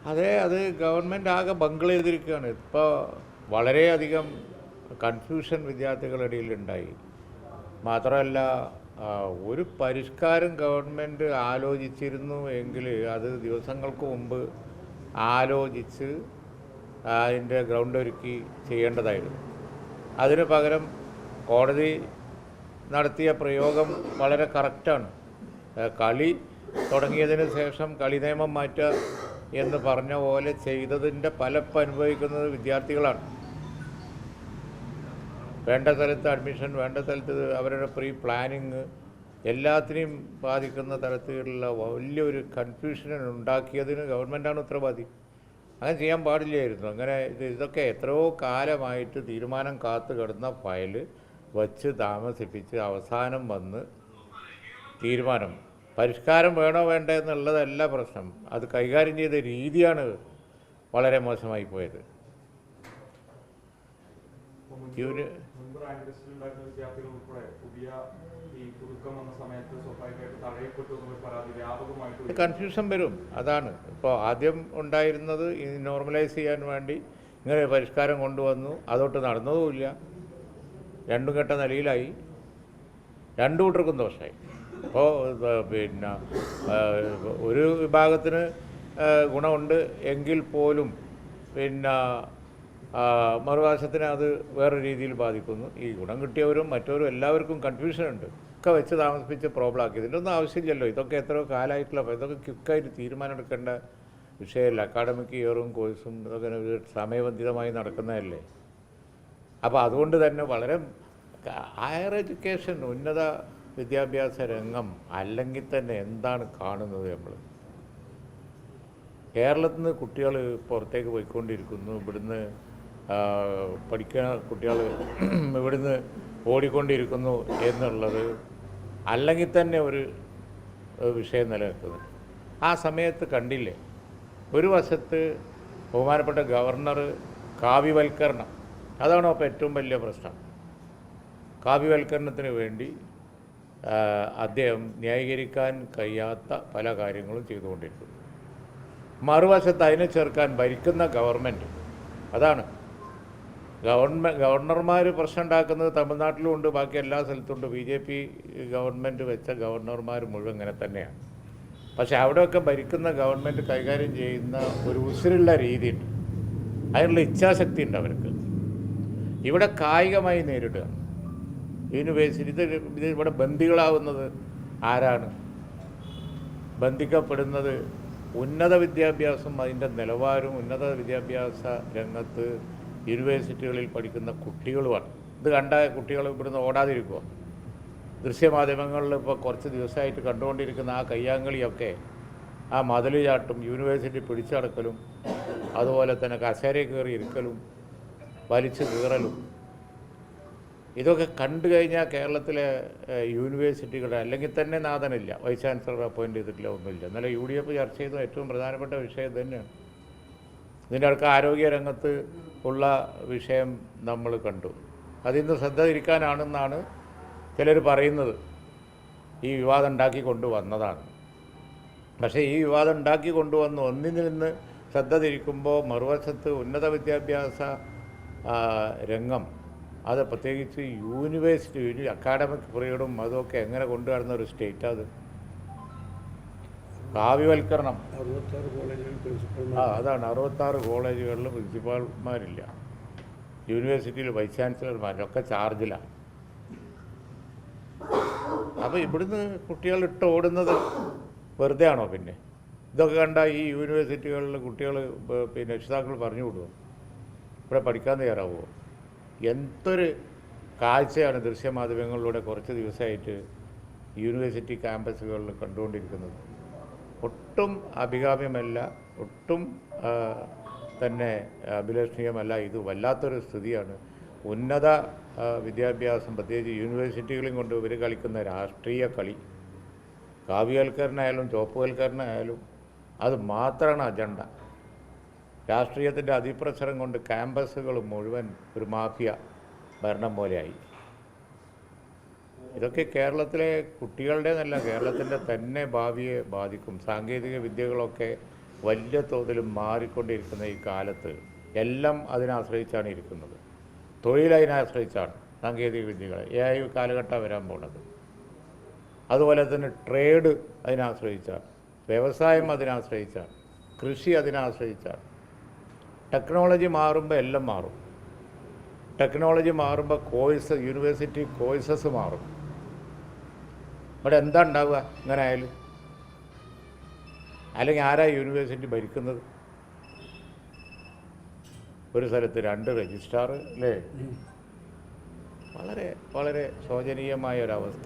അതെ, അത് ഗവൺമെൻറ് ആകെ ബങ്കിൾ ചെയ്തിരിക്കുകയാണ്. ഇപ്പോൾ വളരെയധികം കൺഫ്യൂഷൻ വിദ്യാർത്ഥികളുടെ ഇടയിലുണ്ടായി. മാത്രമല്ല, ഒരു പരിഷ്കാരം ഗവൺമെൻറ് ആലോചിച്ചിരുന്നു എങ്കിൽ അത് ദിവസങ്ങൾക്ക് മുമ്പ് ആലോചിച്ച് അതിൻ്റെ ഗ്രൗണ്ട് ഒരുക്കി ചെയ്യേണ്ടതായിരുന്നു. അതിന് പകരം കോടതി നടത്തിയ പ്രയോഗം വളരെ കറക്റ്റാണ്. കളി തുടങ്ങിയതിന് ശേഷം കളി നിയമം മാറ്റുക എന്ന് പറഞ്ഞ പോലെ ചെയ്തതിൻ്റെ ഫലം അനുഭവിക്കുന്നത് വിദ്യാർത്ഥികളാണ്. വേണ്ട സ്ഥലത്ത് അഡ്മിഷൻ, വേണ്ട സ്ഥലത്ത് അവരുടെ പ്രീ പ്ലാനിങ് എല്ലാത്തിനെയും ബാധിക്കുന്ന തരത്തിലുള്ള വലിയൊരു കൺഫ്യൂഷൻ ഉണ്ടാക്കിയതിന് ഗവൺമെൻറ്റാണ് ഉത്തരവാദി. അങ്ങനെ ചെയ്യാൻ പാടില്ലായിരുന്നു. അങ്ങനെ ഇതൊക്കെ എത്രയോ കാലമായിട്ട് തീരുമാനം കാത്തു കിടന്ന ഫയൽ വച്ച് താമസിപ്പിച്ച് അവസാനം വന്ന് തീരുമാനം. പരിഷ്കാരം വേണോ വേണ്ടേ എന്നുള്ളതല്ല പ്രശ്നം, അത് കൈകാര്യം ചെയ്ത രീതിയാണ് വളരെ മോശമായി പോയത്. കൺഫ്യൂഷൻ വരും. അതാണ് ഇപ്പോൾ ആദ്യം ഉണ്ടായിരുന്നത്. ഈ നോർമലൈസ് ചെയ്യാൻ വേണ്ടി ഇങ്ങനെ പരിഷ്കാരം കൊണ്ടുവന്നു, അതോട്ട് നടന്നതുമില്ല. രണ്ടും കെട്ട നിലയിലായി, രണ്ടു കൂട്ടർക്കും ദോഷമായി. അപ്പോൾ പിന്നെ ഒരു വിഭാഗത്തിന് ഗുണമുണ്ട് എങ്കിൽ പോലും പിന്നെ മറുവശത്തിന് അത് വേറെ രീതിയിൽ ബാധിക്കുന്നു. ഈ ഗുണം കിട്ടിയവരും മറ്റവരും എല്ലാവർക്കും കൺഫ്യൂഷനുണ്ട്. ഒക്കെ വെച്ച് താമസിപ്പിച്ച് പ്രോബ്ലം ആക്കി. ഇതിൻ്റെ ഒന്നും ആവശ്യമില്ലല്ലോ. ഇതൊക്കെ എത്രയോ കാലമായിട്ടുള്ള, ഇതൊക്കെ ക്വിക്കായിട്ട് തീരുമാനം എടുക്കേണ്ട വിഷയമല്ല. അക്കാഡമിക് ഇയറും കോഴ്സും ഇതൊക്കെ സമയബന്ധിതമായി നടക്കുന്നതല്ലേ. അപ്പോൾ അതുകൊണ്ട് തന്നെ വളരെ ഹയർ എഡ്യൂക്കേഷൻ, ഉന്നത വിദ്യാഭ്യാസ രംഗം അല്ലെങ്കിൽ തന്നെ എന്താണ് കാണുന്നത് നമ്മൾ? കേരളത്തിൽ നിന്ന് കുട്ടികൾ പുറത്തേക്ക് പോയിക്കൊണ്ടിരിക്കുന്നു. ഇവിടുന്ന് പഠിക്കുന്ന കുട്ടികൾ ഇവിടുന്ന് ഓടിക്കൊണ്ടിരിക്കുന്നു എന്നുള്ളത് അല്ലെങ്കിൽ തന്നെ ഒരു വിഷയം നിലനിൽക്കുന്നുണ്ട്. ആ സമയത്ത് കണ്ടില്ലേ, ഒരു വശത്ത് ബഹുമാനപ്പെട്ട ഗവർണർ കാവ്യവൽക്കരണം, അതാണോ അപ്പോൾ ഏറ്റവും വലിയ പ്രശ്നം. കാവ്യവൽക്കരണത്തിന് വേണ്ടി അദ്ദേഹം ന്യായീകരിക്കാൻ കഴിയാത്ത പല കാര്യങ്ങളും ചെയ്തുകൊണ്ടിരിക്കുന്നു. മറുവശത്ത് അതിനെ ചേർക്കാൻ ഭരിക്കുന്ന ഗവൺമെൻറ്. അതാണ് ഗവർണർമാർ പ്രശ്നം ഉണ്ടാക്കുന്നത് തമിഴ്നാട്ടിലും ഉണ്ട്, ബാക്കി എല്ലാ സ്ഥലത്തുണ്ട്. BJP ഗവൺമെൻറ് വെച്ച ഗവർണർമാർ മുഴുവൻ ഇങ്ങനെ തന്നെയാണ്. പക്ഷെ അവിടെയൊക്കെ ഭരിക്കുന്ന ഗവൺമെൻറ് കൈകാര്യം ചെയ്യുന്ന ഒരു ഉസിരുള്ള രീതിയുണ്ട്, അതിനുള്ള ഇച്ഛാശക്തി ഉണ്ട് അവർക്ക്. ഇവിടെ കായികമായി നേരിടുക. യൂണിവേഴ്സിറ്റി ഇത് ഇവിടെ ബന്ദികളാവുന്നത് ആരാണ്? ബന്ധിക്കപ്പെടുന്നത് ഉന്നത വിദ്യാഭ്യാസം, അതിൻ്റെ നിലവാരവും ഉന്നത വിദ്യാഭ്യാസ രംഗത്ത് യൂണിവേഴ്സിറ്റികളിൽ പഠിക്കുന്ന കുട്ടികളുമാണ്. ഇത് കണ്ട കുട്ടികൾ ഇവിടുന്ന് ഓടാതിരിക്കുക. ദൃശ്യമാധ്യമങ്ങളിൽ ഇപ്പോൾ കുറച്ച് ദിവസമായിട്ട് കണ്ടുകൊണ്ടിരിക്കുന്ന ആ കയ്യാങ്കളിയൊക്കെ, ആ മതിൽ ചാട്ടും യൂണിവേഴ്സിറ്റി പിടിച്ചടക്കലും അതുപോലെ തന്നെ കസേരയിൽ കയറി ഇരിക്കലും വലിച്ചു കീറലും, ഇതൊക്കെ കണ്ടു കഴിഞ്ഞാൽ കേരളത്തിലെ യൂണിവേഴ്സിറ്റികളുടെ അല്ലെങ്കിൽ തന്നെ നാഥനില്ല, വൈസ് ചാൻസലർ അപ്പോയിൻ്റ് ചെയ്തിട്ടില്ല, ഒന്നുമില്ല. ഇന്നലെ UDF ചർച്ച ചെയ്ത ഏറ്റവും പ്രധാനപ്പെട്ട വിഷയം തന്നെയാണ്. ഇതിൻ്റെ അടുക്ക ആരോഗ്യരംഗത്ത് ഉള്ള വിഷയം നമ്മൾ കണ്ടു. അതിന്ന് ശ്രദ്ധ തിരിക്കാനാണെന്നാണ് ചിലർ പറയുന്നത്. ഈ വിവാദം ഉണ്ടാക്കി കൊണ്ടുവന്നതാണ്. പക്ഷേ ഈ വിവാദം ഉണ്ടാക്കി കൊണ്ടുവന്ന് ഒന്നിൽ നിന്ന് ശ്രദ്ധ തിരിക്കുമ്പോൾ മറുവശത്ത് ഉന്നത വിദ്യാഭ്യാസ രംഗം, അത് പ്രത്യേകിച്ച് യൂണിവേഴ്സിറ്റി അക്കാഡമിക് പീരീഡും അതൊക്കെ എങ്ങനെ കൊണ്ടുവരുന്ന ഒരു സ്റ്റേറ്റ് അത്. കാവ്യവൽക്കരണം, അതാണ് 66 കോളേജുകളിൽ പ്രിൻസിപ്പാൾമാരില്ല, യൂണിവേഴ്സിറ്റിയിൽ വൈസ് ചാൻസലർമാരൊക്കെ ചാർജിലാണ്. അപ്പോൾ ഇവിടുന്ന് കുട്ടികളിട്ട് ഓടുന്നത് വെറുതെ ആണോ? പിന്നെ ഇതൊക്കെ കണ്ട ഈ യൂണിവേഴ്സിറ്റികളിൽ കുട്ടികൾ പിന്നെ രക്ഷിതാക്കൾ പറഞ്ഞു വിടുമോ? ഇവിടെ പഠിക്കാൻ തയ്യാറാവുമോ? എന്തൊരു കാഴ്ചയാണ് ദൃശ്യമാധ്യമങ്ങളിലൂടെ കുറച്ച് ദിവസമായിട്ട് യൂണിവേഴ്സിറ്റി ക്യാമ്പസുകളിൽ കണ്ടുകൊണ്ടിരിക്കുന്നത്. ഒട്ടും അഭികാമ്യമല്ല, ഒട്ടും തന്നെ അഭിലഷണീയമല്ല. ഇത് വല്ലാത്തൊരു സ്ഥിതിയാണ്. ഉന്നത വിദ്യാഭ്യാസം, പ്രത്യേകിച്ച് യൂണിവേഴ്സിറ്റികളും കൊണ്ട് ഇവർ കളിക്കുന്ന രാഷ്ട്രീയ കളി, കാവ്യവൽക്കരണമായാലും ചുവപ്പുവൽക്കരണമായാലും അത് മാത്രമാണ് അജണ്ട. രാഷ്ട്രീയത്തിൻ്റെ അതിപ്രസരം കൊണ്ട് ക്യാമ്പസുകൾ മുഴുവൻ ഒരു മാഫിയ ഭരണം പോലെയായി. ഇതൊക്കെ കേരളത്തിലെ കുട്ടികളുടേതല്ല, കേരളത്തിൻ്റെ തന്നെ ഭാവിയെ ബാധിക്കും. സാങ്കേതിക വിദ്യകളൊക്കെ വലിയ തോതിൽ മാറിക്കൊണ്ടിരിക്കുന്ന ഈ കാലത്ത് എല്ലാം അതിനാശ്രയിച്ചാണ് ഇരിക്കുന്നത്. തൊഴിൽ അതിനാശ്രയിച്ചാണ്, സാങ്കേതിക വിദ്യകളെ AI കാലഘട്ടം വരാൻ പോണത്. അതുപോലെ തന്നെ ട്രേഡ് അതിനാശ്രയിച്ചാണ്, വ്യവസായം അതിനാശ്രയിച്ചാണ്, കൃഷി അതിനാശ്രയിച്ചാണ്. ടെക്നോളജി മാറുമ്പോൾ എല്ലാം മാറും. ടെക്നോളജി മാറുമ്പോൾ യൂണിവേഴ്സിറ്റി കോഴ്സസ് മാറും. ഇവിടെ എന്താ ഉണ്ടാവുക ഇങ്ങനെ ആയാലും? അല്ലെങ്കിൽ ആരാ യൂണിവേഴ്സിറ്റി ഭരിക്കുന്നത്? ഒരു സ്ഥലത്ത് 2 രജിസ്ട്രാർ അല്ലേ? വളരെ വളരെ ശോചനീയമായ ഒരവസ്ഥ.